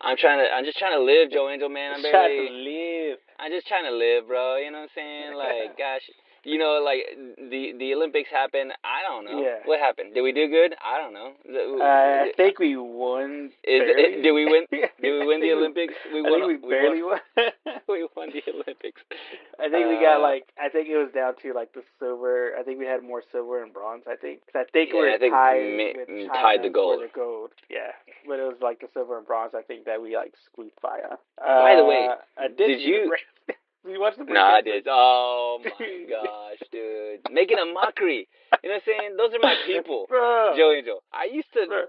I'm just trying to live, Joe Angel, man. I'm just trying to live, bro. You know what I'm saying? Like, gosh, like the Olympics happened. I don't know. Yeah. What happened? Did we do good? I don't know. I think we won. Did we win? Did we win the Olympics? I think we barely won. We won the Olympics. I think we got I think it was down to the silver. I think we had more silver and bronze. I think we're tied with China tied the gold. for the gold. Yeah, but it was the silver and bronze. I think that we squeaked by on. By the way, did you? Did you watch the break? No, I did. Oh my gosh, dude, making a mockery. You know what I'm saying? Those are my people, Joe Angel. I used to,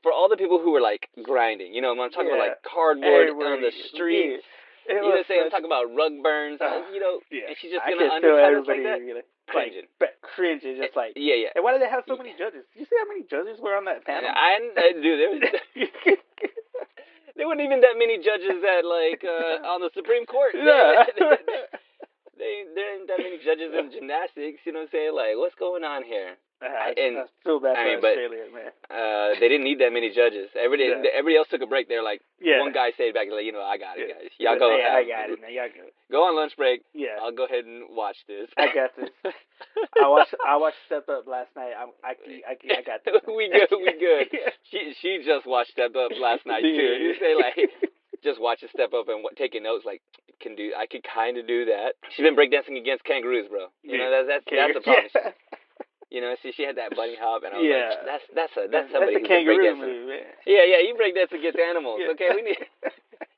for all the people who were grinding. I'm talking about cardboard on the streets. You know what I'm saying? I'm talking about rug burns. And she's just gonna undercut us like that. Cringing, just yeah. And why did they have so many judges? Did you see how many judges were on that panel? Dude, there was. There weren't even that many judges at on the Supreme Court. Yeah. There ain't that many judges in gymnastics. You know what I'm saying? What's going on here? I feel bad for Australia, man. They didn't need that many judges. Everybody else took a break. They're one guy stayed back, I got it, guys. Y'all go. I got it, man. Y'all go. Go on lunch break. Yeah. I'll go ahead and watch this. I got this. I watched Step Up last night. I got this. We good. She just watched Step Up last night too. You say just watch it, Step Up and taking notes. I could kind of do that. She's been breakdancing against kangaroos, bro. That's the problem. She had that bunny hop, and I was that's somebody who's a kangaroo move, man. Yeah, you breakdance against animals. Okay,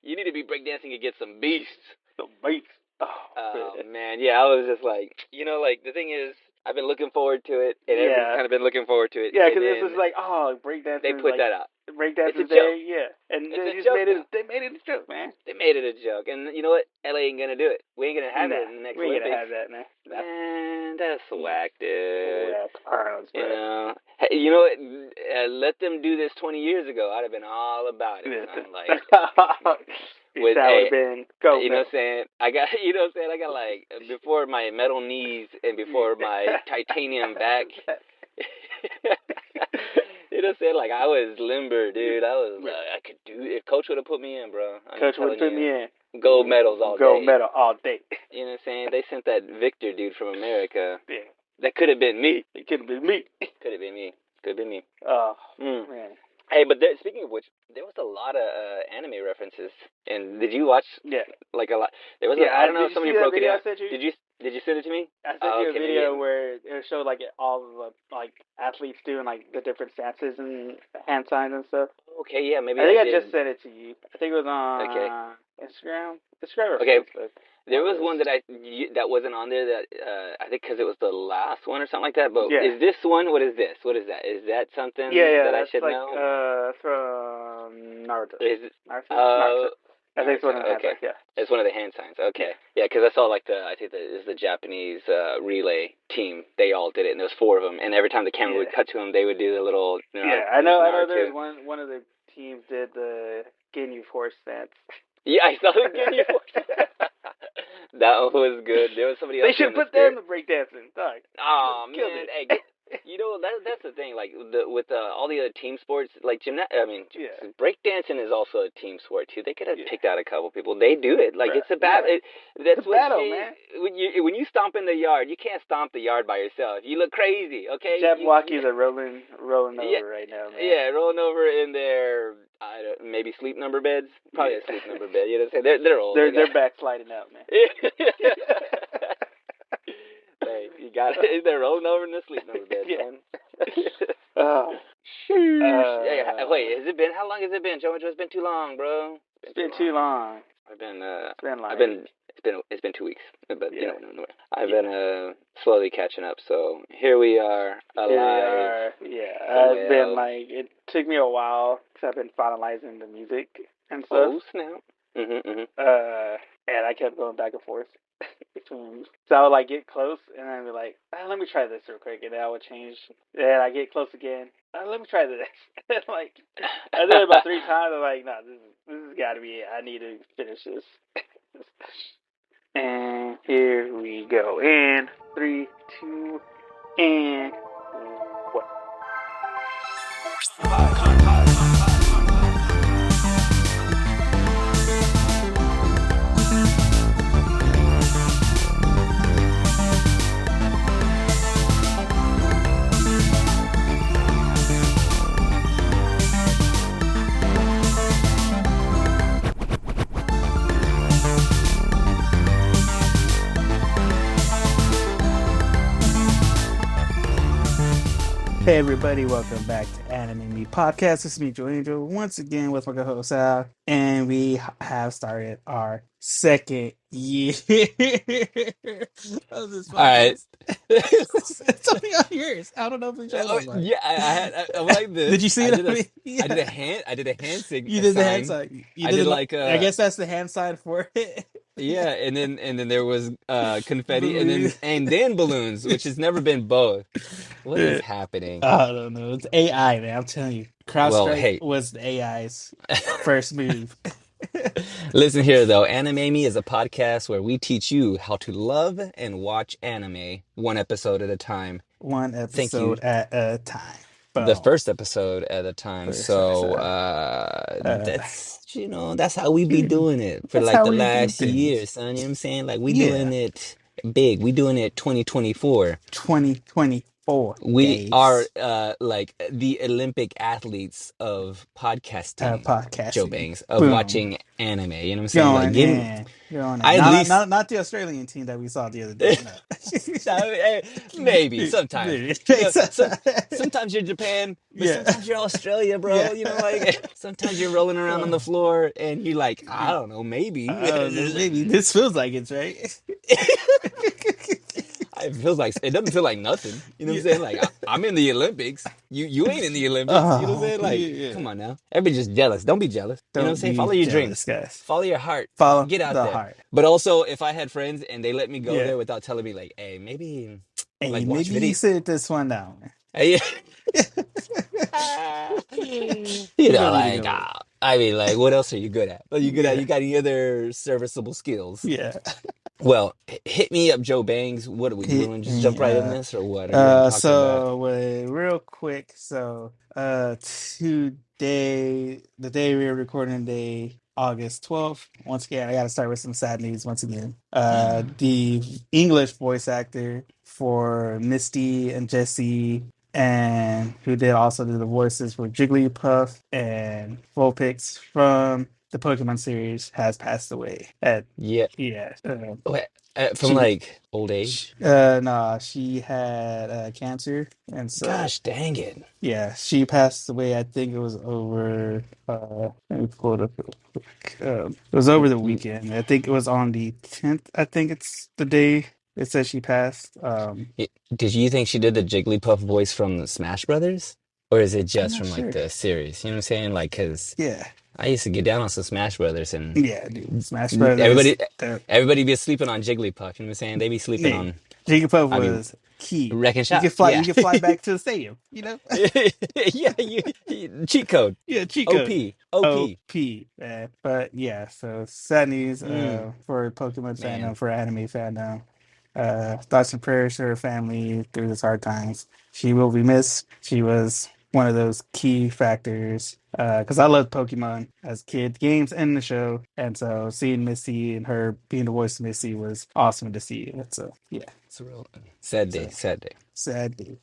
you need to be breakdancing against some beasts. Some beasts. Oh man, yeah. I was just the thing is, I've been looking forward to it, and everyone's kind of been looking forward to it. Yeah, because this was breakdancing. They put that out. Breakdancing day, yeah, and they just made it. They made it a joke, man. They made it a joke, and you know what? LA ain't gonna do it. We ain't gonna have it in the next Olympics. We ain't gonna have that, man. Man, that's whack, dude. Whack. You know what? Let them do this 20 years ago. I'd have been all about it. I'm with go. You know what I'm saying? I got before my metal knees and before my titanium back. You know what I'm saying? I was limber, dude. I was I could do it. Coach would have put me in, bro. Coach would have put me in. Gold medals all day. Gold medal all day. You know what I'm saying? They sent that Victor dude from America. Yeah. That could have been me. It could have been me. Could have been me. Could have been me. Oh, man. Hey, but speaking of which, there was a lot of anime references. And did you watch? Yeah. A lot. There was. I don't know if somebody broke it out. Did you send it to me? I sent you a video where it showed all of the athletes doing the different stances and hand signs and stuff. Okay, yeah, maybe I think I just sent it to you. I think it was on Instagram. Or Facebook. There was one that wasn't on there that I think because it was the last one or something like that. But is this one? What is this? What is that? Is that something that I should know? From Naruto. Is it? Naruto. I think it's one of the hand signs, yeah. It's one of the hand signs. Okay. Yeah, because I saw I think it's the Japanese relay team. They all did it, and there was 4 of them. And every time the camera would cut to them, they would do the little. I know. There's one of the teams did the Ginyu Force stance. Yeah, I saw the Ginyu Force. That was good. There was somebody else. They should put them in the breakdancing. Oh man, hey, that's the thing. With all the other team sports, breakdancing is also a team sport too. They could have picked out a couple people. They do it. It's a battle. That's it's a battle, man. When you stomp in the yard, you can't stomp the yard by yourself. You look crazy. Okay. Jabberwockies are rolling over right now, man. Yeah, rolling over in their maybe sleep number beds. Probably a sleep number bed. You know what I'm saying? They're old. They're backsliding out, man. Hey, you got it. They're rolling over in the sleep number bed, man. Wait, has it been? How long has it been, Joe? It's been too long, bro. It's been too long. It's been 2 weeks, but I've been slowly catching up. So here we are, alive. I've been it took me a while because I've been finalizing the music and stuff. Oh snap! And I kept going back and forth between. So I would get close, and then I'd be like, let me try this real quick, and then I would change. And I get close again. Let me try this. I did it about 3 times. I'm like, no, this has got to be it. I need to finish this. And here we go. And 3, 2, and 1. Hey everybody, welcome back to Anime Me Podcast. This is me, Joe Angel, once again with my co-host Sal, and we have started our second year of this All right. podcast. It's only on yours. I don't know if it showed Oh, on mine. yeah, I went like this. Did you see it? I did a Yeah. hand You did the hand sign. sign. You I did did it. like I guess that's the hand sign for it. yeah, and then there was confetti Balloon. and then balloons, which has never been both. What is happening? I don't know. It's AI, man. I'm telling you. Well, CrowdStrike hey. was the AI's first move. Listen here though, Anime Me is a podcast where we teach you how to love and watch anime one episode at a time. One Thank you. episode at a time. The Boom. first episode at a time. First So episode. that's how we be doing it for That's like how the we do last year, things. son. You know what I'm saying? Like we Yeah. doing it big. We doing it 2024. 2024. We days. are like the Olympic athletes of podcasting. Podcasting. Joe Bangs of Boom. watching anime. You know what I'm saying? Going Like give in. I at least not the Australian team that we saw the other day. No. maybe sometimes. You know, sometimes you're Japan, but sometimes you're Australia, bro. Yeah. You know, like sometimes you're rolling around on the floor and you're like, I don't know, maybe. Maybe this feels like it's right. It doesn't feel like nothing. You know what I'm saying? Like I'm in the Olympics. You ain't in the Olympics. You know what I'm saying? Like, come on now. Everybody just jealous. Don't be jealous. You know what I'm saying? Follow your dreams. Guys. Follow your heart. Follow Get out the there. heart. But also, if I had friends and they let me go there without telling me, like, hey, maybe like watch maybe you sit this one down, man. Hey, you know, like I mean, like, what else are you good at? Are you good at? You got any other serviceable skills? Yeah. Well, hit me up, Joe Bangs. What are we doing? Just jump right in this, or what? Real quick. So, today, the day we are recording, today, August 12th. Once again, I got to start with some sad news. Once again, the English voice actor for Misty and Jessie, and who did also do the voices for Jigglypuff and Vulpix from the Pokemon series, has passed away. From like old age. No, she had cancer, and so gosh dang it. Yeah, she passed away. I think it was over. Let me pull it up real quick. It was over the weekend. I think it was on the 10th. I think it's the day it says she passed. Did you think she did the Jigglypuff voice from the Smash Brothers, or is it just from sure. like the series? You know what I'm saying? Like, cause yeah. I used to get down on some Smash Brothers, and dude, Smash Brothers. Everybody be sleeping on Jigglypuff. You know what I'm saying? They be sleeping on Jigglypuff was key. Wreck and Shop. You can fly back to the stadium. You know. Cheat code. Yeah, cheat code. OP. Man. But yeah, so sad news for Pokemon fandom, for anime fandom. Thoughts and prayers to her family through this hard times. She will be missed. She was one of those key factors because I loved Pokemon as a kid, games and the show, and so seeing Misty and her being the voice of Misty was awesome to see. So yeah, it's a real sad day. Sad day.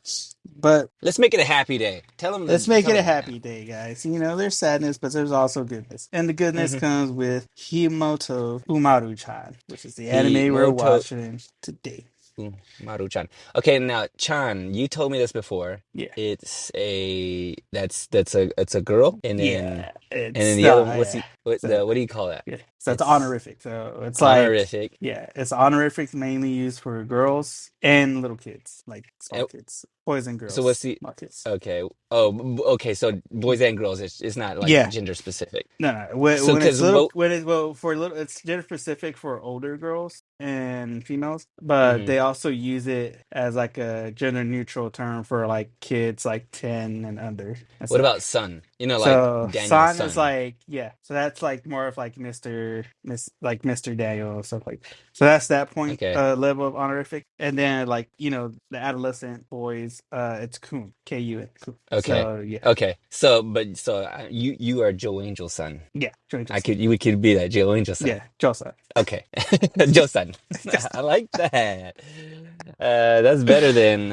But let's make it a happy day. Let's make it a happy day, guys. You know, there's sadness, but there's also goodness, and the goodness comes with Himouto Umaru-chan, which is the anime we're watching today. Umaru-chan. Okay, now Chan, you told me this before. Yeah, it's a girl, and then the other one, what do you call that? Yeah, so it's honorific. So it's honorific. It's honorific, mainly used for girls and little kids, like small kids, boys and girls. So what's the kids. Okay? Oh, okay. So boys and girls, it's not like gender specific. No. It's gender specific for older girls and females, but they also use it as like a gender neutral term for like kids like 10 and under. What about son? You know, so like Daniel's son is like so that's like more of like Mr. Daniel or stuff like. So that's that point level of honorific, and then like the adolescent boys, it's Kun, Kun. Okay. So, yeah. Okay. So you are Joe Angel's son. Yeah, Joe Angel's son. We could be that Joe Angel's son. Yeah, Joe son. Okay, Joe son. I like that. That's better than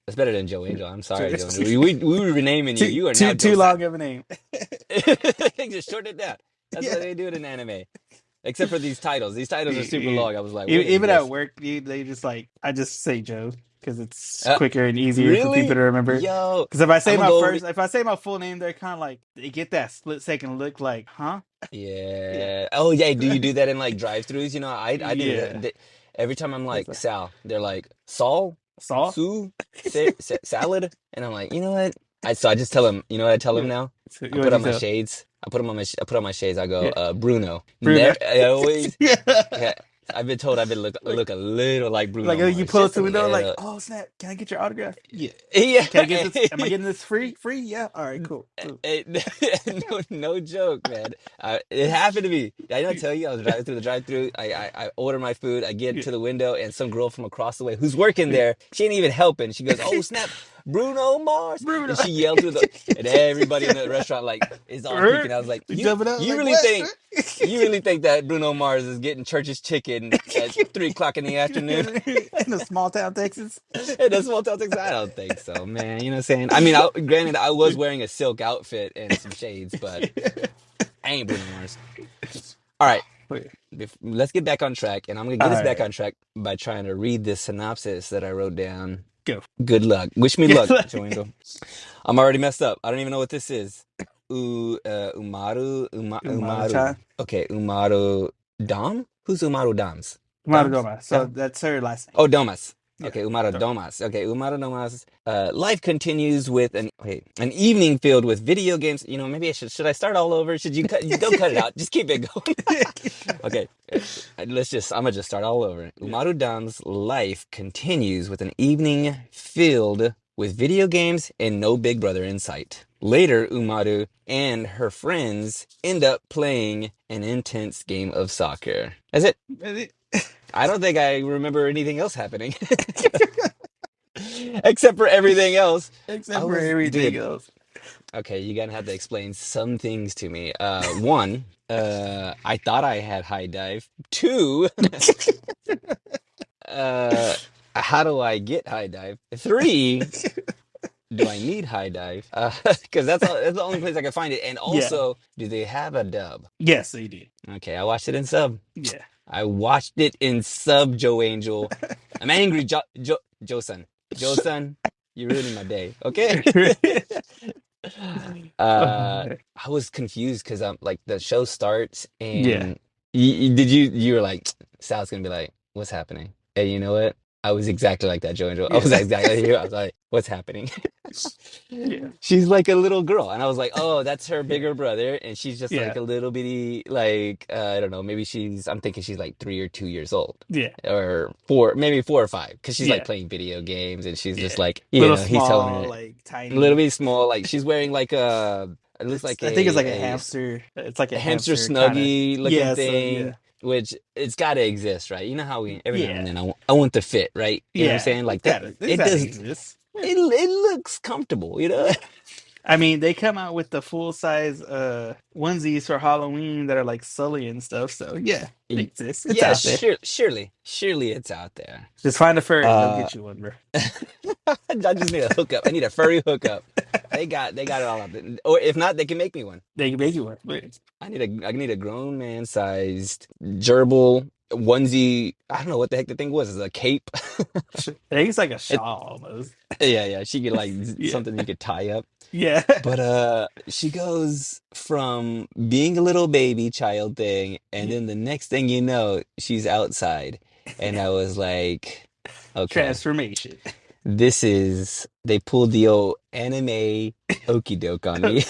It's better than Joe Angel. I'm sorry, Joe. We were renaming you. You are now too long of a name. Just shorten it down. That's how they do it in anime. Except for these titles. These titles are super long. I was like, even at work, they just like I just say Joe. because it's Uh, quicker and easier for people really? to remember. Yo, Because if I say I'm gonna my go over. first, if I say my full name, they're kind of like they get that split second look, like, huh? Yeah, Yeah. Oh, yeah. Do you do that in like drive-throughs? I do that. yeah. Every time I'm It's like like Sal, they're like Saul, Saul. Sue, salad, and I'm like, you know what? I just tell him. You know what I tell him Yeah. now? So I what put you on my tell? shades. I put on my shades. I go, Yeah, Bruno. Bruno. I always, Yeah. yeah. I've been told Like look a little like like Bruno you Mars, pull up just to a the window, like, little. oh snap, can I get your autograph? Yeah. Yeah. Can I get this? Am I getting this free? Free? Yeah. All right. Cool. Cool. No joke, man. It happened to me. Did I not tell you I was driving through the drive-through? I order my food. I get Yeah. to the window, and some girl from across the way who's working Yeah. there, she ain't even helping. She goes, "Oh snap, Bruno Mars!" Bruno. And she yelled through and everybody in the restaurant like is all peeking. I was like, Jumping out you like really what? think?" You really think that Bruno Mars is getting church's chicken at 3 o'clock in the afternoon? In a small town Texas. In a small town Texas? I don't think so, man. You know what I'm saying? I mean, granted, I was wearing a silk outfit and some shades, but I ain't Bruno Mars. All right, Wait. let's get back on track, and I'm gonna All get us back right. on track by trying to read this synopsis that I wrote down. Go. Good luck. Wish me Get luck, Joando. I'm already messed up. I don't even know what this is. Umaru. Umaru-chan. Okay, Umaru Dom? Who's Umaru Doms? Umaru Doms? Doma. So Dom? that's her last name. Oh, Domas. Yeah. Okay, Umaru Domas. Okay, Umaru Domas. Life continues with an evening filled with video games. You know, maybe should I start all over? Should you cut? Don't cut it out. Just keep it going. Okay, I'm gonna just start all over. Yeah. Umaru Dom's life continues with an evening filled with video games and no Big Brother in sight. Later, Umaru and her friends end up playing an intense game of soccer. That's it. I don't think I remember anything else happening. Except for everything else. Except for everything Dude, else. okay, you're gonna have to explain some things to me. One, I thought I had high dive. Two, uh, how do I get high dive? Three, do I need high dive? Because that's the only place I can find it. And Yeah. also, do they have a dub? Yes, they did. Okay, I watched it in sub. Yeah. I watched it in sub, Joe Angel. I'm angry, Joe-san. Joe-san, you're ruining my day. Okay. I was confused because I'm like the show starts Yeah. and you were like Sal's gonna be like, what's happening? And you know what? I was exactly like that, Joe Angel. I Yeah. was exactly here. I was like, what's happening? Yeah. She's like a little girl, and I was like, oh, that's her Yeah. bigger brother, and she's just Yeah. like a little bitty, like I don't know, maybe I'm thinking she's like 3 or 2 years old, Yeah. or four, maybe 4 or 5, because she's like Yeah. playing video games, and she's just Yeah. like, Little he's telling small, her like a little tiny. bit small, like she's wearing like it looks like I think it's like a hamster. It's like a a hamster hamster kind of. snuggie looking Yeah. So yeah. thing, which it's got to exist, right? You know how we every now and Yeah. then I want the fit, right? You know what I'm Yeah. saying? Like that. It's It gotta does. exist. It looks comfortable, you know. I mean, they come out with the full size onesies for Halloween that are like Sully and stuff. So yeah, it exists. It's Yeah, out there. surely it's out there. Just find a furry; they'll Uh, get you one, bro. I just need a hookup. I need a furry hookup. They got it all out there. Or if not, they can make me one. They can make you one. But I need a grown man sized gerbil onesie. I don't know what the heck the thing was. Is a cape? I think it's like a It, shawl almost. yeah. She could like Yeah, something you could tie up. yeah, But she goes from being a little baby child thing, and yeah. then the next thing you know, she's outside. And I was like, okay, Transformation. they pulled the old anime okey doke on me.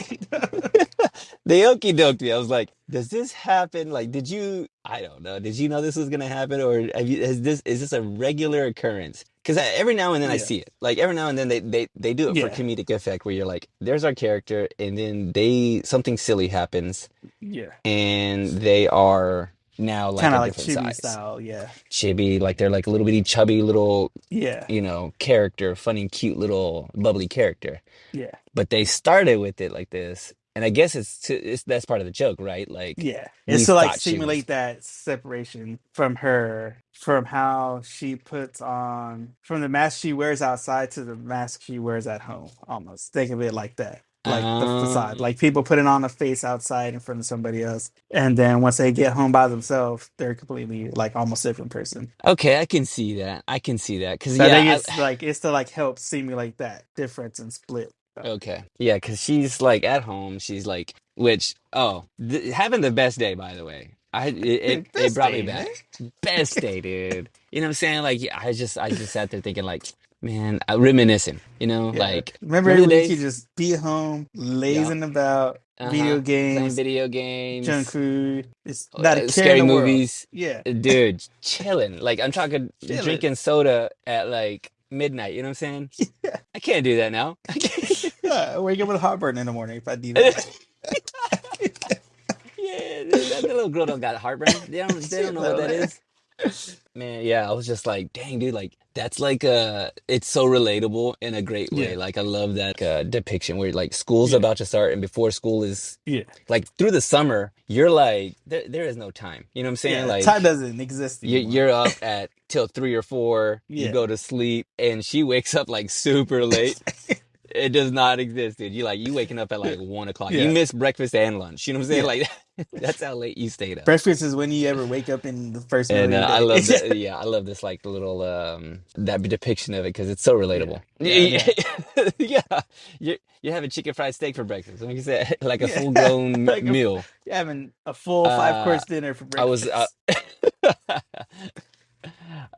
They okey doked me. I was like, does this happen? Like, I don't know, did you know this was gonna happen? Or is this a regular occurrence? Because every now and then I Yeah, see it. Like every now and then they do it for yeah, comedic effect where you're like, there's our character, and then something silly happens, yeah. and they are now like Kind a of like different chibi size. style. Yeah, Chibi, like they're like a little bitty chubby little, yeah, character, funny, cute little bubbly character. yeah, But they started with it like this, and I guess that's part of the joke, right? Like yeah. we It's to like thought she was. simulate that separation from her, from how she puts on, from the mask she wears outside to the mask she wears at home. Almost think of it like that. like the facade. Um, Like people putting on a face outside in front of somebody else, and then once they get home by themselves, they're completely like almost different person. okay, I can see that. I can see that. Cause So I think yeah, it's to like help simulate that difference and split. So, okay. Yeah, because she's like at home. She's like, which, oh, having the best day, by the way. It best brought me day, man. back. Best day, dude. You know what I'm saying? Like, yeah, I just sat there thinking, like, man, reminiscing, Yeah. like, Remember remember the when you could days? just be at home, Yeah. lazing about, Uh-huh. video Playing games, video junk games, food. It's not a care in scary the world. movies. Yeah. Dude, chilling. Like, I'm talking Chilling. drinking soda at like midnight. You know what I'm saying? Yeah. I can't do that now. I can't. I wake up with heartburn in the morning if I do that. Yeah, that little girl don't got heartburn. They don't Shit, know what no, that man. is. Man, yeah, I was just like, dang, dude, like that's like it's so relatable in a great way. Yeah. Like I love that depiction where like school's Yeah. about to start and before school is Yeah. like through the summer, you're like there is no time. You know what I'm saying? Yeah. Time Like doesn't exist you anymore. you're up at till 3 or 4, you Yeah. go to sleep, and she wakes up like super late. It does not exist, dude. You waking up at like 1 o'clock. You Yeah. miss breakfast and lunch. You know what I'm saying? Yeah. Like that's how late you stayed up. Breakfast is when you ever wake up in the first meal of And your I day. love the yeah, I love this like the little that depiction of it because it's so Yeah. relatable. Yeah. Yeah. Yeah, you're having chicken fried steak for breakfast. Like you said, like a Yeah. full grown Like meal. you're having a full five Uh, course dinner for I was breakfast.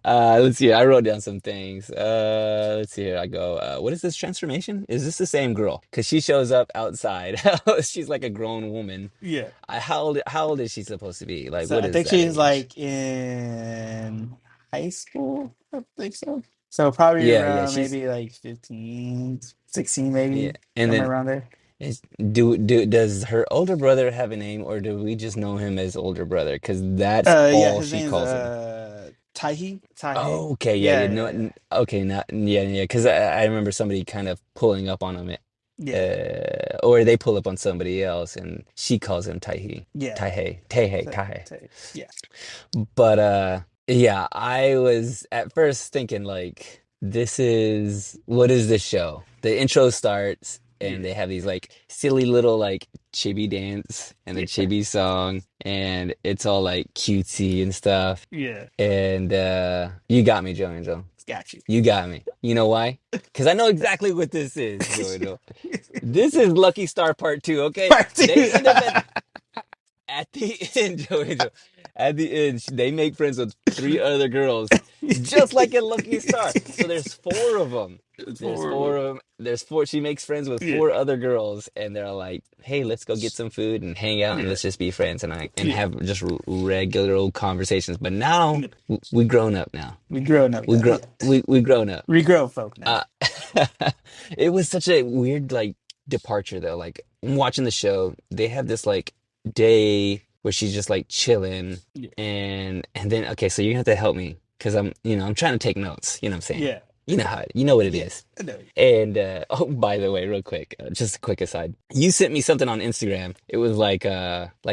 let's see. I wrote down some things. Let's see here. I go. What is this transformation? Is this the same girl? Because she shows up outside. She's like a grown woman. Yeah. How old is she supposed to be? Like, So what I is think that she's age? like in high school. I think so. So probably Yeah, yeah. around She's maybe like 15, 16, yeah. maybe And somewhere then around there. is does her older brother have a name, or do we just know him as older brother? Because that's Yeah, all his she name's calls him. Taihi. Taihe. Oh, okay, yeah, Yeah, yeah, yeah, no, yeah. okay, not yeah, yeah. Because I remember somebody kind of pulling up on him, Yeah. or they pull up on somebody else, and she calls him Taihi, Yeah. Tahe. Yeah. But yeah, I was at first thinking like, what is this show? The intro starts and Yeah. they have these like silly little like chibi dance and a Yeah. chibi song and it's all like cutesy and stuff. Yeah. And you got me, Joe Angel. Got you. You got me. You know why? Because I know exactly what this is, Joe Angel. This is Lucky Star Part 2, okay? Part two. They end up at the end, Joey, at the end, they make friends with 3 other girls, just like in Lucky Star. So there's 4 of them. It's There's horrible. 4 of them. There's 4. She makes friends with Yeah. 4 other girls, and they're like, "Hey, let's go get some food and hang out, and Yeah. let's just be friends and Yeah. have just regular old conversations." But now we grown up now. We grown up We now. grow we grown up. We grown folk now. Uh, it was such a weird like departure though. Like I'm watching the show, they have this like day where she's just like chilling, Yeah. and then okay, so you have to help me because I'm trying to take notes. You know what I'm saying? Yeah. You know what it Yeah. is. I know. And oh, by the way, real quick, just a quick aside. You sent me something on Instagram. It was like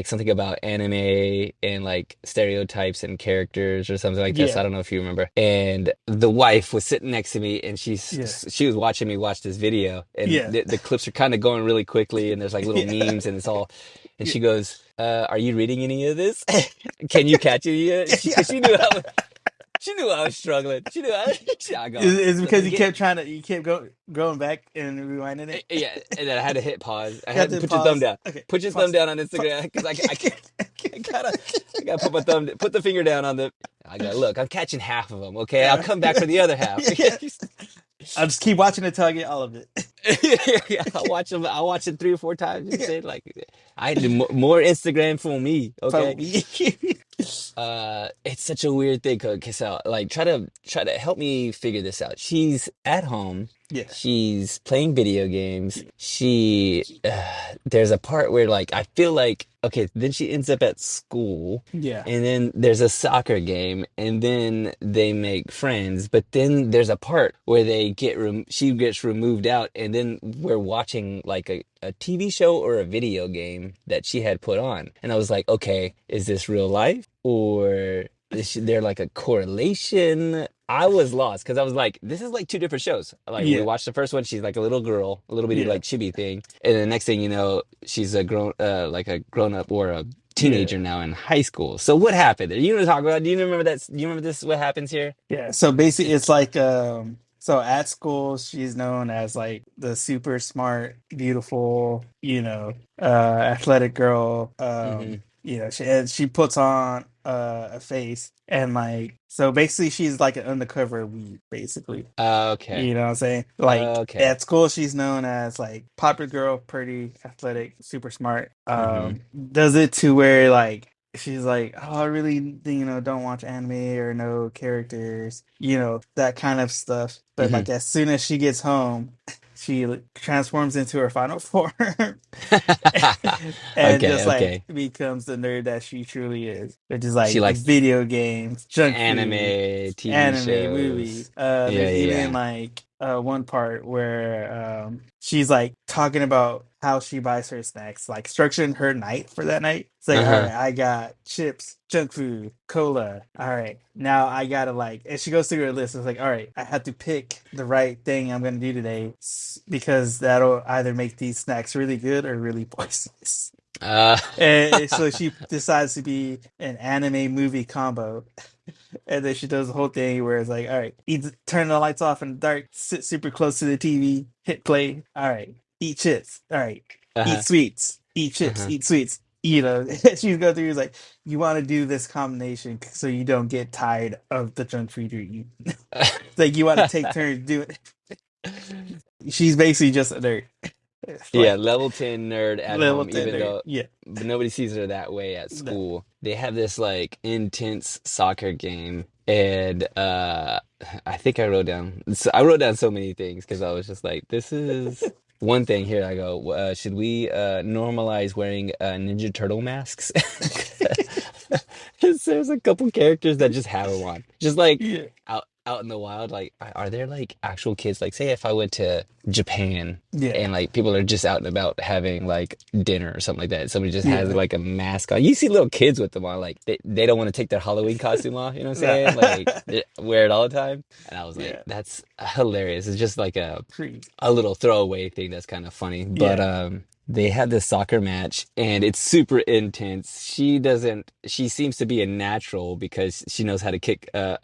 something about anime and like stereotypes and characters or something like this. Yeah. I don't know if you remember. And the wife was sitting next to me, and Yeah. she was watching me watch this video, and Yeah. the clips are kind of going really quickly, and there's like little Yeah. memes, and it's all. And Yeah. she goes, "Are you reading any of this? Can you catch any of it?" Yeah. She knew I was struggling. She knew I go. It's "Look, because you kept going back and rewinding it. Yeah, and then I had to hit pause. I You have had to to put your thumb pause. down. Okay. Put your thumb Pause. down on Instagram because I gotta put the finger down on the. I got look. I'm catching half of them. Okay, I'll come back for the other half. Yeah. I'll just keep watching until I get all of it. Yeah, I'll watch them. I'll watch it 3 or 4 times. And say like, I do more Instagram for me. Okay. It's such a weird thing. Okay, so like, try to help me figure this out. She's at home. Yeah. She's playing video games. There's a part where like I feel like okay, then she ends up at school. Yeah. And then there's a soccer game, and then they make friends. But then there's a part where she gets removed out, and then we're watching like a TV show or a video game that she had put on. And I was like, okay, is this real life or they're like a correlation. I was lost because I was like, this is like two different shows. Like we Yeah, watched the first one, she's like a little girl, a little bitty yeah, like chibi thing, and the next thing you know, she's a like a grown up or a yeah. teenager now in high school. So what happened there? You know what I'm talking about? Do you remember that? Do you remember this? What happens here? Yeah, so basically it's like so at school she's known as like the super smart, beautiful, athletic girl. Hmm. She puts on a face and like so basically she's like an undercover weeb, basically. Okay. You know what I'm saying? Like Okay. at school, she's known as like popular girl, pretty, athletic, super smart. Hmm. Does it to where like she's like, oh, I really, don't watch anime or know characters, that kind of stuff. But Hmm. like as soon as she gets home, she transforms into her final form and Okay. just like Okay. becomes the nerd that she truly is, which is She like likes video games, junk food, anime, TV anime, movies. shows. Yeah. There's even Yeah. like one part where she's like talking about how she buys her snacks, like structuring her night for that night. It's like, all Uh-huh. right, I got chips, junk food, cola. All right, now I gotta like, and she goes through her list. It's like, all right, I have to pick the right thing I'm gonna do today because that'll either make these snacks really good or really poisonous. Uh, And so she decides to be an anime movie combo. And then she does the whole thing where it's like, all right, turn the lights off in the dark, sit super close to the TV, hit play. All right, eat chips. All right, eat uh-huh. sweets. Eat chips. Uh-huh. Eat sweets. She's going through. Is like, you want to do this combination so you don't get tired of the junk food you eat. It's like you want to take turns doing it. She's basically just a nerd. It's Yeah, like level 10 nerd at level home, 10 even nerd. though Yeah. but nobody sees her that way at No. school. They have this like intense soccer game, and I think I wrote down so many things because I was just like, this is one thing here. I go, should we normalize wearing Ninja Turtle masks? 'Cause there's a couple characters that just have them on. Just like Yeah. out in the wild, like are there like actual kids? Like say if I went to Japan Yeah. and like people are just out and about having like dinner or something like that. Somebody just has Yeah. like a mask on. You see little kids with them on, like they don't want to take their Halloween costume off, you know what I'm No. saying? Like they wear it all the time. And I was like, Yeah. that's hilarious. It's just like Creed. a little throwaway thing that's kind of funny. But Yeah. they had this soccer match and it's super intense. She seems to be a natural because she knows how to kick a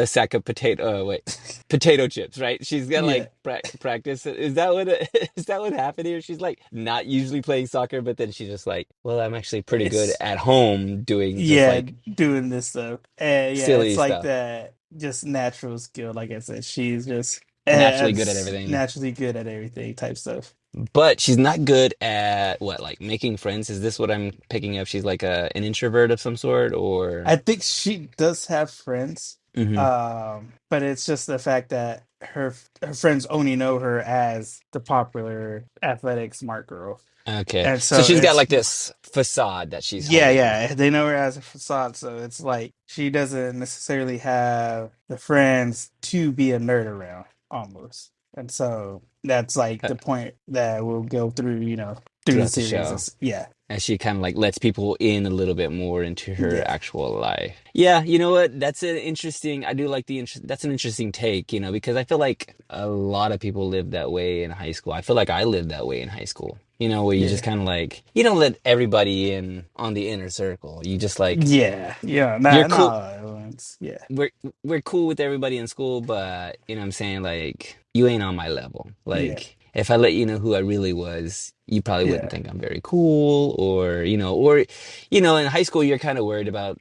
sack of potato chips, right? She's got Yeah. like practice. Is that what is that what happened here? She's like not usually playing soccer, but then she's just like, well, I'm actually pretty good It's at home doing just yeah, like doing this stuff. And yeah, it's silly like stuff. that just natural skill. Like I said, she's just Naturally good at everything. naturally good at everything type stuff. But she's not good at what, like making friends? Is this what I'm picking up? She's like an introvert of some sort, or I think she does have friends, hmm. but it's just the fact that her friends only know her as the popular athletic smart girl, Okay. and So so she's got it's like this facade that she's yeah, holding. yeah, they know her as a facade. So it's like she doesn't necessarily have the friends to be a nerd around, almost, and so that's like the point that we'll go through, through the Throughout the series. show. Yeah, And she kind of like lets people in a little bit more into her yeah, actual life. Yeah, you know what? That's an interesting. I do like that's an interesting take, because I feel like a lot of people live that way in high school. I feel like I lived that way in high school. Where you just yeah. kind of like you don't let everybody in on the inner circle. You just like Yeah, yeah, you're not cool. all at once. Yeah, We're cool with everybody in school, but you know what I'm saying, like you ain't on my level. yeah, Like if I let you know who I really was, you probably wouldn't yeah, think I'm very cool in high school you're kind of worried about,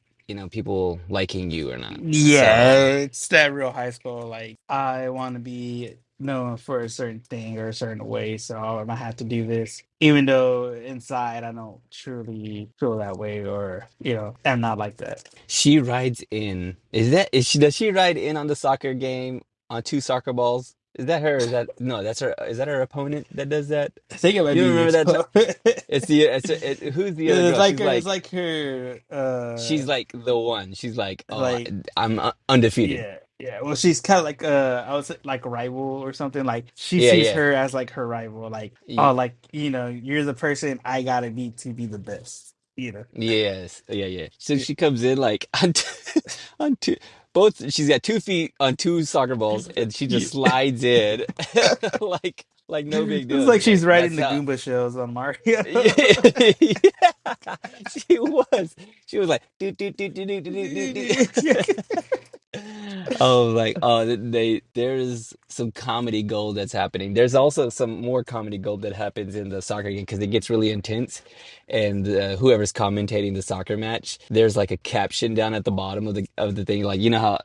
people liking you or not. yeah. So It's that real high school. Like, I want to be known for a certain thing or a certain way, so I'm gonna have to do this, even though inside I don't truly feel that way, or I'm not like that. she rides in. Does she ride in on the soccer game on two soccer balls? Is that her? Is that no, that's her. Is that her opponent that does that? I think it might You don't be remember that? exposed. Who's the other girl? It's like her. She's like the one. She's like, oh, Like I'm undefeated. Yeah, yeah. Well, she's kind of like I would say like a rival or something. Like she Yeah, sees yeah. her as like her rival. Like, oh, Y- like you're the person I gotta beat to be the best. Yes. Yeah. So she comes in like on two, both. She's got 2 feet on two soccer balls, and she just Yeah. slides in like no big It's deal. like She's she's like, riding that's the how. Goomba shells on Mario. Yeah, she was. She was like, do. Oh, like there's some comedy gold that's happening. There's also some more comedy gold that happens in the soccer game because it gets really intense, and whoever's commentating the soccer match, there's like a caption down at the bottom of the thing, like you know how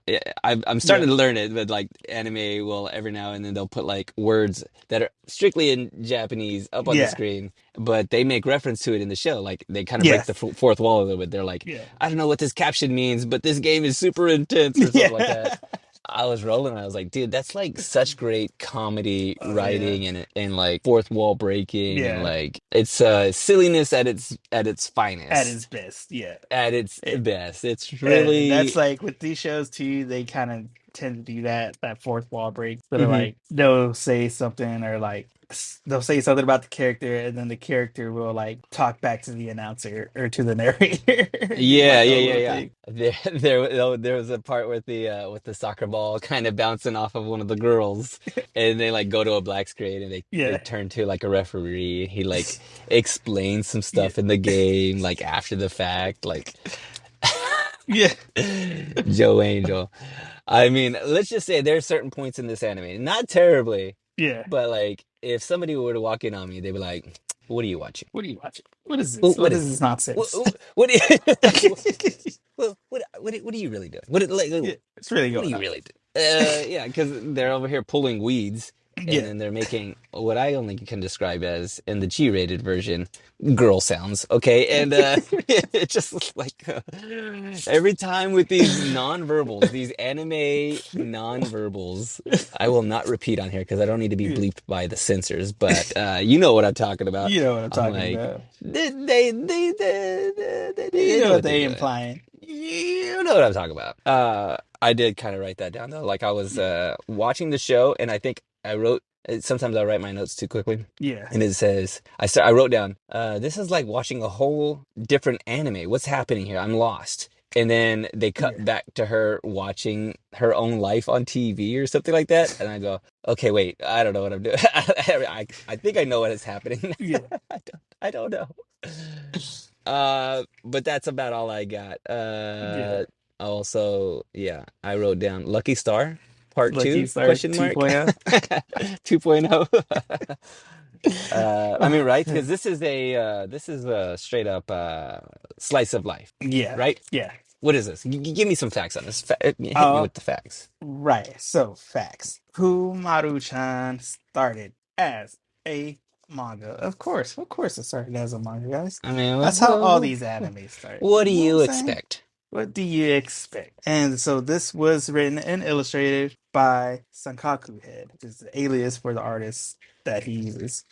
I'm Yeah. starting to learn it, but like anime will every now and then they'll put like words that are strictly in Japanese up on the Yeah. screen, but they make reference to it in the show. Like they kind of break the Yes. fourth wall a little bit. They're like, Yeah. I don't know what this caption means, but this game is super intense or something like Yeah. that. I was rolling. I was like, dude, that's like such great comedy Oh yeah. writing and like fourth wall breaking and Yeah. like it's silliness at its At finest, its best. Yeah. at its It, best. It's and that's really like with these shows too, they kind of tend to do that fourth wall break. So they're Mhm. like they'll say something or like they'll say something about the character and then the character will like talk back to the announcer or to the narrator. Do Yeah, like a yeah, yeah, little yeah. thing. There was a part with the soccer ball kind of bouncing off of one of the girls, and they like go to a black screen and they Yeah. turn to like a referee. He like explains some Yeah. stuff in the game like after the fact, like Yeah. Joe Angel. I mean, let's just say there's certain points in this anime, not terribly, Yeah. but like if somebody were to walk in on me, they'd be like, "What are you watching? What are you watching? What is this? What What is is this? this nonsense? What do you, what are you really doing? Yeah, it's really What are going you on. really doing? Yeah, because they're over here pulling weeds, and Yeah. then they're making what I only can describe as, in the G-rated version, girl sounds. Okay, and it's just like every time with these non-verbals, these anime non-verbals, I will not repeat on here because I don't need to be Yeah. bleeped by the censors. But you know what I'm talking about. You know what I'm I'm talking like, about. they You know know what what they're they doing. implying. You know what I'm talking about. I did kind of write that down though. Like I was Yeah. watching the show, and I think I wrote. Sometimes I write my notes too quickly, Yeah. and it says I wrote down. This is like watching a whole different anime. What's happening here? I'm lost. And then they cut Yeah. back to her watching her own life on TV or something like that, and I go, okay, wait, I don't know what I'm doing. I think I know what is happening. Yeah. I don't know. But that's about all I got. Yeah. Also, yeah, I wrote down Lucky Star Part Lucky 2 Star question mark 2.0. 2.0. I mean, right? Because this is a straight up slice of life, Yeah. right? Yeah. What is this? Give me some facts on this. Hit me Uh, with the facts. right. So, facts. Umaru-chan started as a manga. Of course it started as a manga, guys. I mean, That's how all these animes start. what do You know what I'm you saying? expect? What do you expect? And so this was written and illustrated by Sankaku Head, which is the alias for the artist that he uses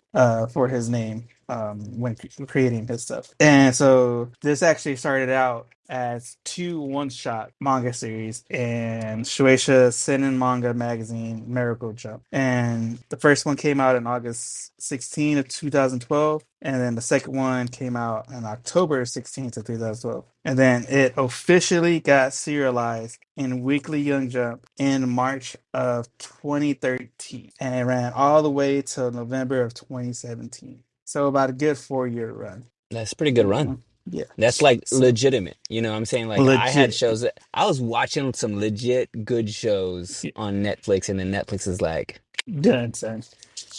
for his name when creating his stuff. And so this actually started out as two one-shot manga series in Shueisha Seinen Manga Magazine Miracle Jump. And the first one came out in August 16 of 2012, and then the second one came out on October 16th of 2012. And then it officially got serialized in Weekly Young Jump in March of 2013. And it ran all the way till November of 2017. So about a good 4-year run. That's a pretty good run. Yeah. That's like So legitimate. You know what I'm saying? Like I had legit. shows that I was watching some legit good shows Yeah. on Netflix, and then Netflix is like, Done, son.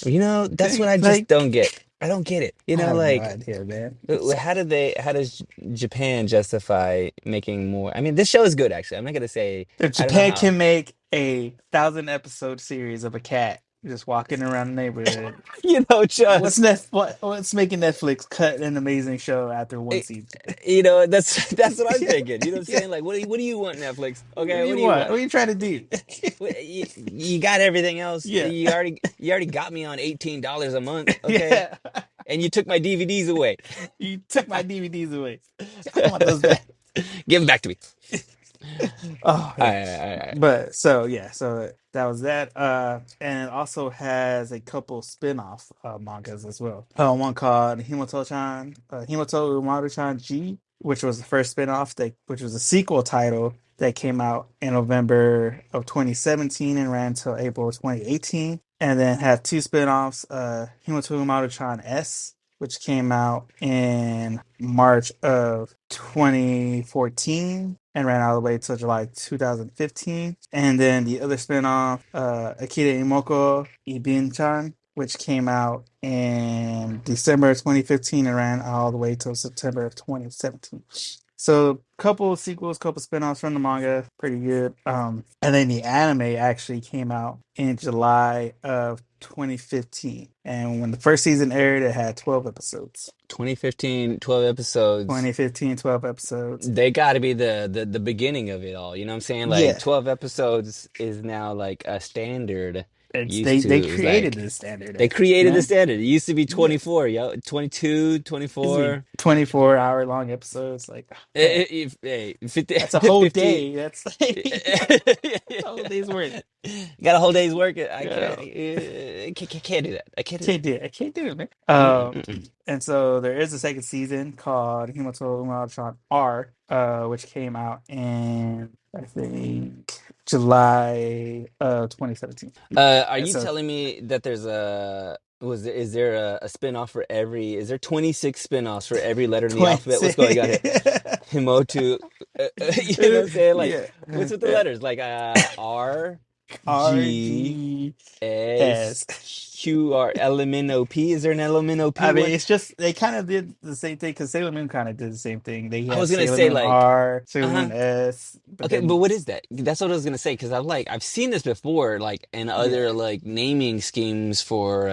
you know, that's what I just Like, don't get. I don't get it. You I know, have no like idea, man. how does Japan justify making more? I mean, this show is good actually. I'm not gonna say If I don't know Japan how. can make a 1,000 episode series of a cat just walking around the neighborhood, You know, just what's making Netflix cut an amazing show after one eh, season? you know, that's what I'm Yeah, thinking. You know what I'm yeah. saying? Like what do you want, Netflix? What Okay, do what you do you want? want? What are you trying to do? You got everything else. Yeah, You already got me on $18 a month, okay? yeah. And you took my DVDs away. You took my DVDs away. I want those back. Give them back to me. Oh All yeah. right, all right, all right. But so yeah, so that was that. And it also has a couple spin-off mangas as well. One called Himouto-chan, Himouto Umaru-chan G, which was the first spin-off which was a sequel title that came out in November of 2017 and ran until April 2018. And then had two spin-offs, Himouto Umaru-chan S, which came out in March of 2014 and ran all the way till July 2015. And then the other spinoff, Akira Imoko Ibin-chan, which came out in December 2015 and ran all the way till September of 2017. So, couple of sequels, couple spinoffs from the manga, pretty good. And then the anime actually came out in July of 2015, and when the first season aired, it had 12 episodes. 2015, 12 episodes. 2015, 12 episodes. They got to be the beginning of it all. You know what I'm saying? Like Yeah, 12 episodes is now like a standard. they Used to, they it was created like this standard. they created the Yeah, standard. It used to be yeah. 24, yo, 22, It's like 24. 24-hour long episodes. Like, man, Hey, 50, that's a whole 50. day. That's like that's a whole day's work. Got a whole day's work. I Yeah. can't do that. I can't do that. Can't do it. I can't do it, man. Mm-mm, mm-mm. And so there is a second season called Himouto Umaru-chan R, which came out in I think July of 2017. Are And you so telling me that is there a spin-off for is there 26 spin-offs for every letter in the alphabet? What's going on here? 20. Himotu, you know what I'm saying? Like, Yeah. what's with the letters? Like, R, G, RGS. S, Q, R, LMNOP. Is there an LMNOP I mean, one? it's just they kind of did the same thing because Sailor Moon kind of did the same thing. They I had was gonna Sailor say Moon like, R, Sailor uh-huh. Moon S, but Okay, but then what is that? That's what I was gonna say because I've seen this before, like in yeah, other like naming schemes for,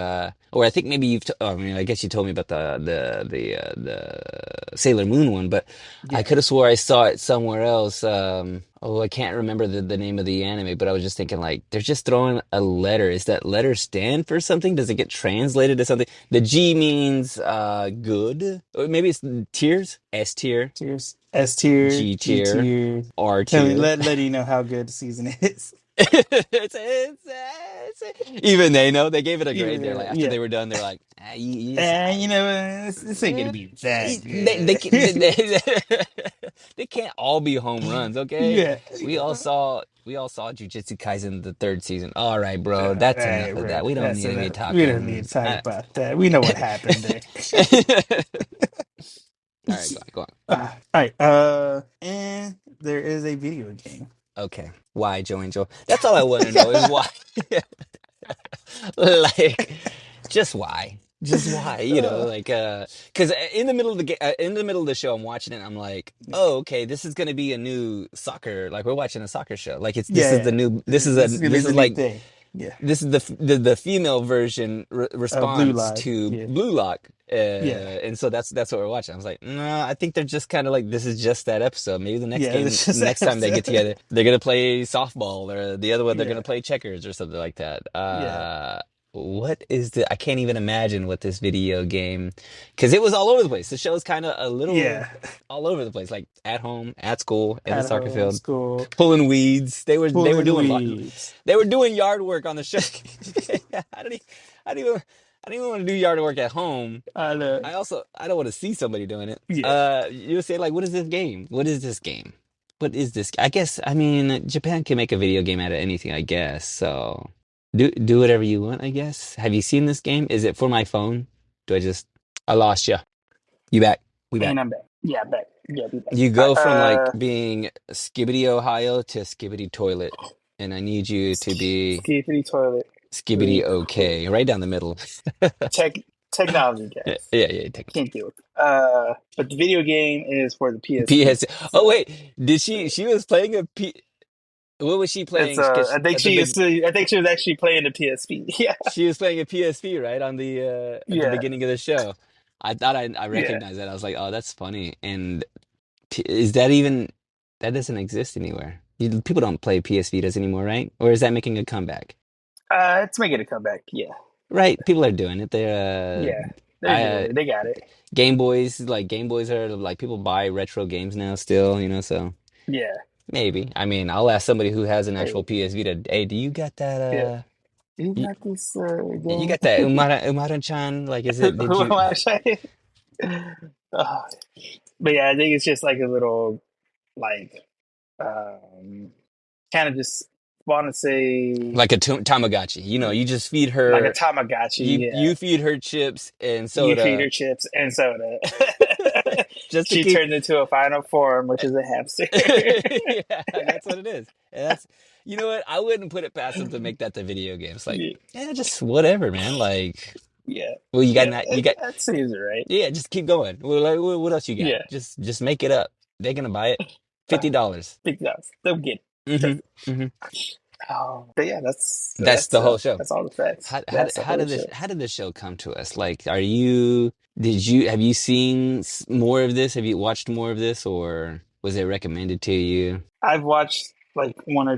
or I think maybe I mean, I guess you told me about the Sailor Moon one, but I yeah. could have swore I saw it somewhere else. Oh, I can't remember the name of the anime, but I was just thinking like they're just throwing a letter. Is that letter stand for something? Does it get translated to something? The G means good, or maybe it's tears, S tier, Tiers, S tier, G G tier. tier. R Tell me, tier. let you know how good the season is. Even they know they gave it a grade. They're Yeah, like after yeah. they were done, they're like, you And decide. you know, this ain't gonna be that They, good. they can't all be home runs, okay? Yeah. We all saw Jujutsu Kaisen the third season. All right, bro, All that's right, enough of bro. that. We don't That's need to be enough. We don't need talking. to talk about that. We know what happened there. All right, go on. All right. And there is a video game. Okay, why, Joe Angel? That's all I want to know is why. Like, just why? Just why? Uh, Like, because in the middle of in the middle of the show, I'm watching it. I'm like, oh, okay, this is gonna be a new soccer. Like, we're watching a soccer show. Like, this yeah, is the yeah. new. This is gonna be This the is new like thing. Yeah. the female version Blue response Line. to Yeah. Blue Lock. Yeah. And so that's what we're watching. I was like, no, I think they're just kind of like this is just that episode. Maybe the Yeah. It's just next time they get episode. together, they're gonna play softball, or the other one they're Yeah. gonna play checkers or something like that. Yeah. What is the? I can't even imagine what this video game, because it was all over the place. The show's kind of a little Yeah. all over the place, like at home, at school, in the At soccer home, field, school, pulling weeds. They were pulling doing weeds. they were doing yard work on the show. I don't, e- I don't even I don't even want to do yard work at home. I know. I don't want to see somebody doing it. Yeah. You say like, what is this game? What is this game? What is this? I guess I mean Japan can make a video game out of anything. I guess so. Do whatever you want. I guess. Have you seen this game? Is it for my phone? Do I just? I lost you. You back? We back. And I'm back. Yeah, back. Yeah, be back. You go from like being Skibbity Ohio to Skibbity Toilet, and I need you to be Skippity toilet. Skibbity okay, right down the middle. Tech technology Yeah, guys. yeah. Can't deal with it. But the video game is for the PSP. PS. Oh So wait, did she was playing a P? What was she it's playing? 'Cause I think at the she big, I think she was actually playing the PSP. Yeah. she was playing a PSP, right, on the at the Yeah. beginning of the show. I thought I Yeah. recognized that. I was like, oh, that's funny. And is that even that doesn't exist anywhere? People don't play PS Vitas anymore, right? Or is that making a comeback? It's making a comeback. Yeah. Right, people are doing it. They're Yeah. They're I doing it. They got it. Game Boys are like people buy retro games now still, so Yeah. Maybe. I mean, I'll ask somebody who has an actual Hey, PS Vita. Hey, do you got that? yeah. You You, got this you game? got that Umaru-chan? Like, is it? Did Who you am I saying? Uh, but yeah, I think it's just like a little like um kind of just want to say like a Tamagotchi? You know, you just feed like a her. Tamagotchi. Yeah, You feed her chips and you feed soda, her chips and soda. just to She keep. turns into a final form, which is a hamster. Yeah, that's what it is. And that's, you know what? I wouldn't put it past them to make that the video games. Like, Yeah, yeah, just whatever, man. Like, yeah, well, you got yeah. not, you got, That seems right. yeah, just keep going. Well, like, what else you got? Yeah, Just make it up. They're gonna buy it. uh, $50. big guns. They'll get it. Mm-hmm. Trust me. Mm-hmm. Oh, but yeah, That's the whole show. that's all the facts. That's the whole show. How did this show come to us? Like, have you seen more of this? Have you watched more of this, or was it recommended to you? I've watched like one or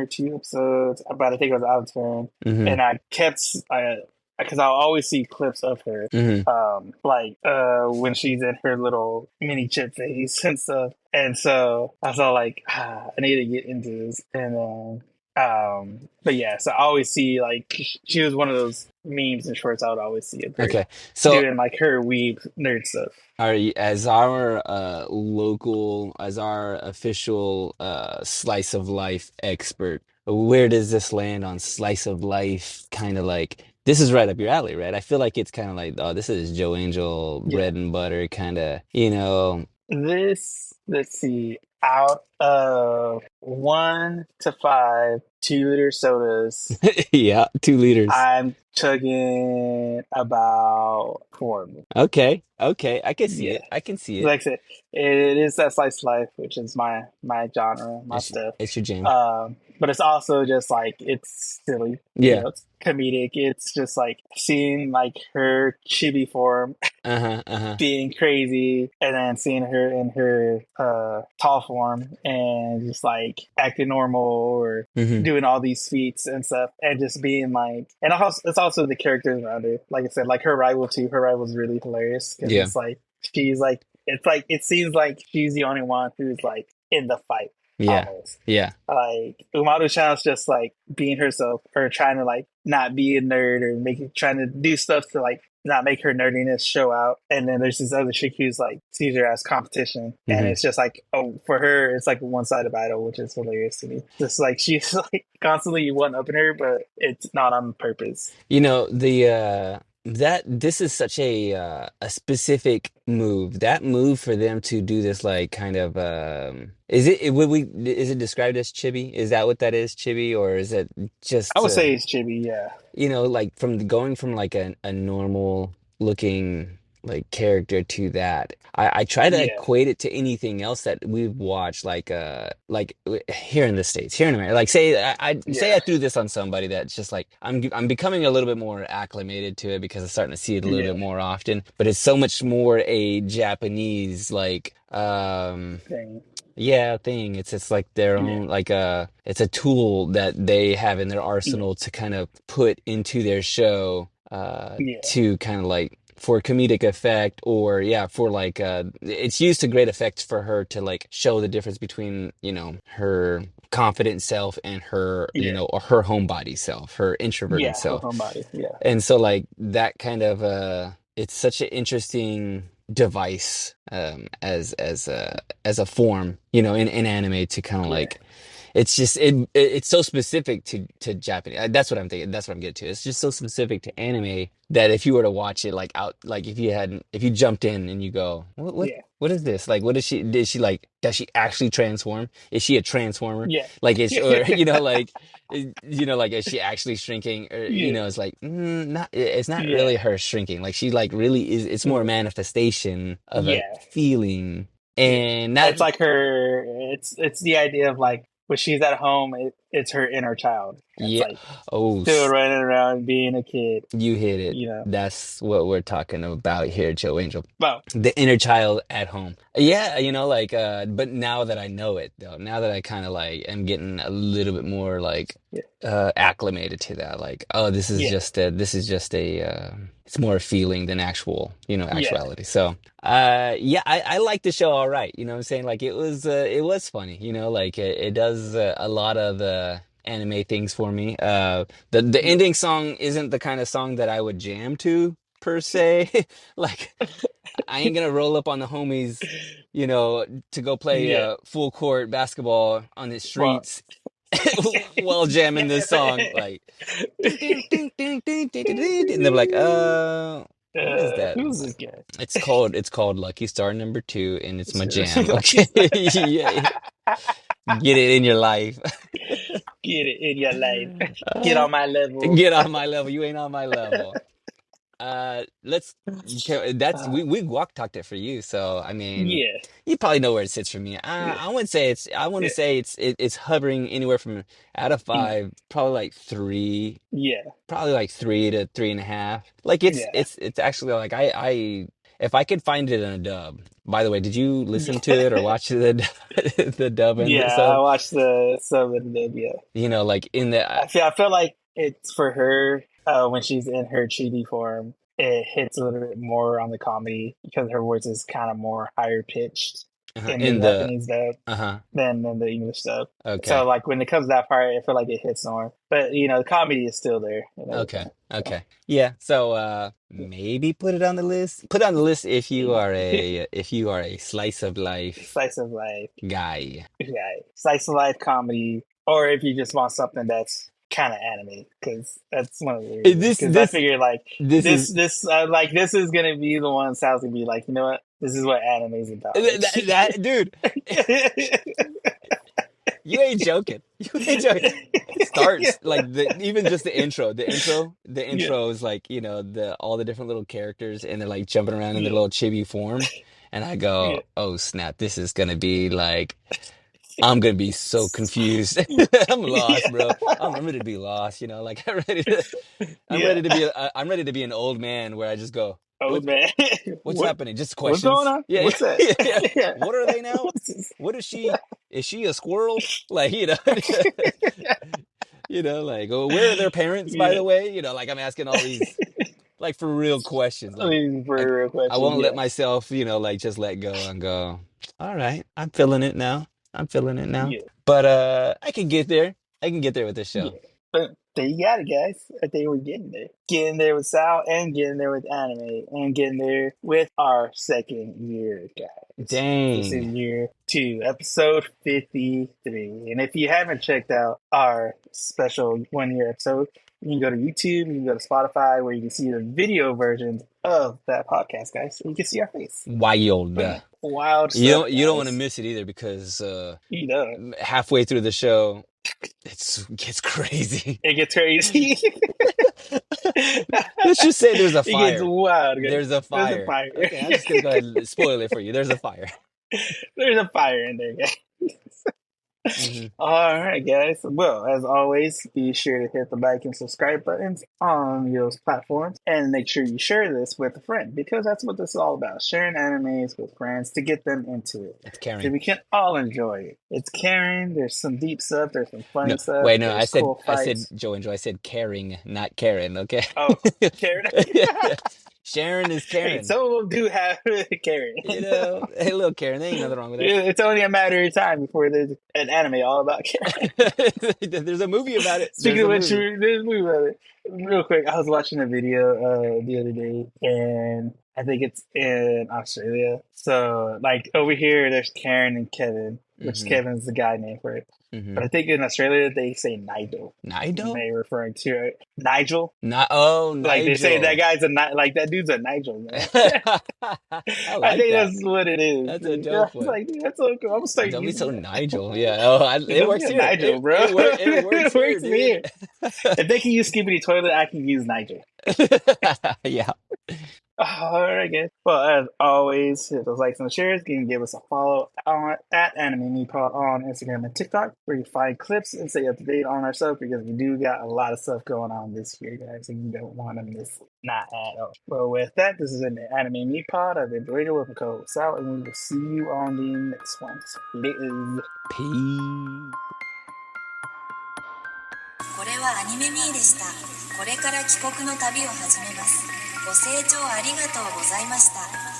two episodes, but I think it was out of turn, Mm-hmm. and I kept because I'll always see clips of her, Mm-hmm. like when she's in her little mini chip phase and stuff, and so I was all like, I need to get into this, and but yeah, so I always see like she was one of those memes and shorts I would always see of her Okay. So doing like her weeb nerd stuff. are you, as our local, as our official slice of life expert, where does this land on slice of life? Kind of like this is right up your alley, right? I feel like it's kind of like, oh, this is Joe Angel Yeah. bread and butter, kind of, you know. This, let's see, out of 1 to 5 2-liter sodas, Yeah, 2 liters. I'm chugging about 4 of them. Okay, okay, I can see Yeah. it. I can see it. Like I said, it is that slice of life, which is my genre, my stuff. It's your jam. But it's also just like it's silly, Yeah. it's comedic. It's just like seeing like her chibi form Uh-huh, uh-huh. being crazy, and then seeing her in her tall form and just like acting normal or Hmm. doing all these feats and stuff, and just being like, and also, it's also the characters around her. Like I said, like her rival too. Her rival's really hilarious because Yeah. it's like she's like it seems like she's the only one who's like in the fight Yeah. almost. Yeah. Like Umaru-chan's just like being herself or trying to like not be a nerd or trying to do stuff to like not make her nerdiness show out. And then there's this other chick who's like sees her as competition, and Hmm. it's just like, oh, for her it's like a one-sided battle, which is hilarious to me. Just like she's like constantly one upping her, but it's not on purpose. You know, the that this is such a specific move. That move for them to do this like kind of would we is it described as chibi? Is that what that is, chibi, or is it I just would say it's chibi, yeah. you know, like from going from like a normal looking like character to that. I try to Yeah, equate it to anything else that we've watched, like here in the States, here in America. Like I say yeah, I threw this on somebody that's just like I'm becoming a little bit more acclimated to it because I'm starting to see it a little yeah. bit more often. But it's so much more a Japanese like Thing. yeah, thing. It's like their Yeah, own like it's a tool that they have in their yeah, arsenal to kind of put into their show yeah, to kind of like for comedic effect or yeah, for like it's used to great effect for her to like show the difference between, you know, her confident self and her, you yeah, know, or her homebody self, her introverted yeah. Her self. homebody, yeah, And so like that kind of it's such an interesting device as a form, you know, in anime to kind of yeah, like it's just it's so specific to Japanese. That's what I'm thinking. That's what I'm getting to. It's just so specific to anime that if you were to watch it like out like if you jumped in and you go, yeah, what is this? Like what is she did she like does she actually transform? Is she a transformer? yeah, Like is or yeah, you know like you know like is she actually shrinking or you yeah, know it's like not it's not yeah, really her shrinking. Like she like really is it's more a manifestation of a yeah, feeling yeah. and not It's like her. It's the idea of like when she's at home, it's her inner child. It's yeah. like Oh, still running around being a kid, you hit it. you know. That's what we're talking about here, Joe Angel. Well, The inner child at home. Yeah, you know, like but now that I know it though, now that I kind of like am getting a little bit more like yeah, acclimated to that, like, oh, yeah, this is just a it's more feeling than actual, Yeah. actuality. So, yeah, I like the show all right. You know what I'm saying? Like it was funny, like it does a lot of the anime things for me. The Yeah. ending song isn't the kind of song that I would jam to per se. Like I ain't gonna roll up on the homies, to go play Yeah. full court basketball on the Well, streets while jamming this song. Like, ding, ding, ding, ding, ding, ding, ding, ding, and they're like, what is that? who's this guy? It's called Lucky Star Number Two, and it's my jam. Okay, yeah, get it in your life. Get it in your life. Get Uh, on my level. get on my level. You ain't on my level. Let's. That's Uh, we walk talked it for you. So I mean, yeah. you probably know where it sits for me. I wouldn't say it's. I want to Yeah. say it's hovering anywhere from out of Mm, 5, probably like 3, yeah. probably like 3 to 3.5. Like Yeah. it's actually like I if I could find it in a dub. By the way, did you listen to Yeah. it or watch the dub and the Yeah. I sub? watched the sub and the yeah. Like in the I feel like it's for her when she's in her chibi form. It hits a little bit more on the comedy because her voice is kind of more higher pitched in the in the Japanese dub uh-huh. than in the English dub. So Okay. like when it comes to that part, I feel like it hits more. But the comedy is still there and Okay. everything. So Okay. Yeah. So maybe put it on the list. Put it on the list yeah. if you are a slice of life Slice of life, guy. yeah, slice of life comedy, or if you just want something that's kind of anime, because that's one of the reasons. This Because I this figured like this is this is gonna be the one Sal's gonna be like, you know what, this is what anime is about. dude, you ain't joking. You ain't joking. It starts like even just the intro. The yeah, intro is like, the all the different little characters and they're like jumping around in their yeah, little chibi form. And I yeah, go, oh snap, this is gonna be like I'm gonna be so confused. I'm lost, yeah, bro. I'm ready to be lost, like yeah. I'm ready to be an old man where I just go, Oh what man, what's what happening? Just what's going questions. on? Yeah, What's that? yeah, yeah. Yeah. What are they now? What's this? What is she a squirrel? Like, like, oh, where are their parents, by Yeah. the way? Like I'm asking all these like for real questions. I Like mean, for like a real I question, won't let yeah. myself, like just let go and go, all right, I'm feeling it now. I'm feeling it now. Yeah. But I can get there. I can get there with this show. Yeah. But there you got it, guys. I think we're getting there. Getting there with Sal and getting there with anime and getting there with our second year, guys. This is Dang. year 2, episode 53. And if you haven't checked out our special 1 year episode, you can go to YouTube, you can go to Spotify, where you can see the video versions of that podcast, guys. So you can see our face. Wild. Wild You stuff, don't want to guys. miss it either because You know, halfway through the show it gets crazy. it gets crazy. Let's just say there's a It gets fire. wild, guys. There's a There's a fire. fire. Okay, I'm just gonna go ahead and spoil it for you. There's a fire. There's a fire in there, guys. Hmm. All right, guys. Well, as always, be sure to hit the like and subscribe buttons on those platforms, and make sure you share this with a friend, because that's what this is all about: sharing animes with friends to get them into it, It's so caring. we can all enjoy it. It's caring. There's some deep stuff. There's some No, funny stuff. wait, no. There's cool I said fights. Joe and Joe. I said caring, not Karen. Okay. Oh, Karen. Sharon is Hey, Karen. some of them do have Karen. Hey, little Karen. There ain't nothing wrong with that. It's only a matter of time before there's an anime all about Karen. There's a movie about it. Speaking There's of a which, movie. there's a movie about it. Real quick, I was watching a video the other day, and I think it's in Australia. So, like, over here, there's Karen and Kevin, which Mm-hmm. Kevin's the guy name for it. Mm-hmm. But I think in Australia, they say Nigel. Nigel? They referring to it. Nigel? Nigel. Like, they say that guy's like, that dude's a Nigel, man. I I like think that. that's what it is. That's a Yeah, dope it's one. like, dude, that's so cool. I'm gonna start Don't be so using that. Nigel. Yeah. Oh, it Don't be works a here. Nigel, bro. It works It here, works here. dude. If they can use Skibbity Toilet, I can use Nigel. Yeah. All right, guys. Well, as always, hit those likes and shares. You can give us a follow on at Anime Me Pod on Instagram and TikTok, where you find clips and stay up to date on our stuff, because we do got a lot of stuff going on this year, guys, and you don't want to miss it. Not at all. Well, with that, this is an Anime Me Pod. I've been Rachel with my co-host Sal, and we will see you on the next one. Later. Peace. これはアニメミーでした。これから帰国の旅を始めます。ご清聴ありがとうございました。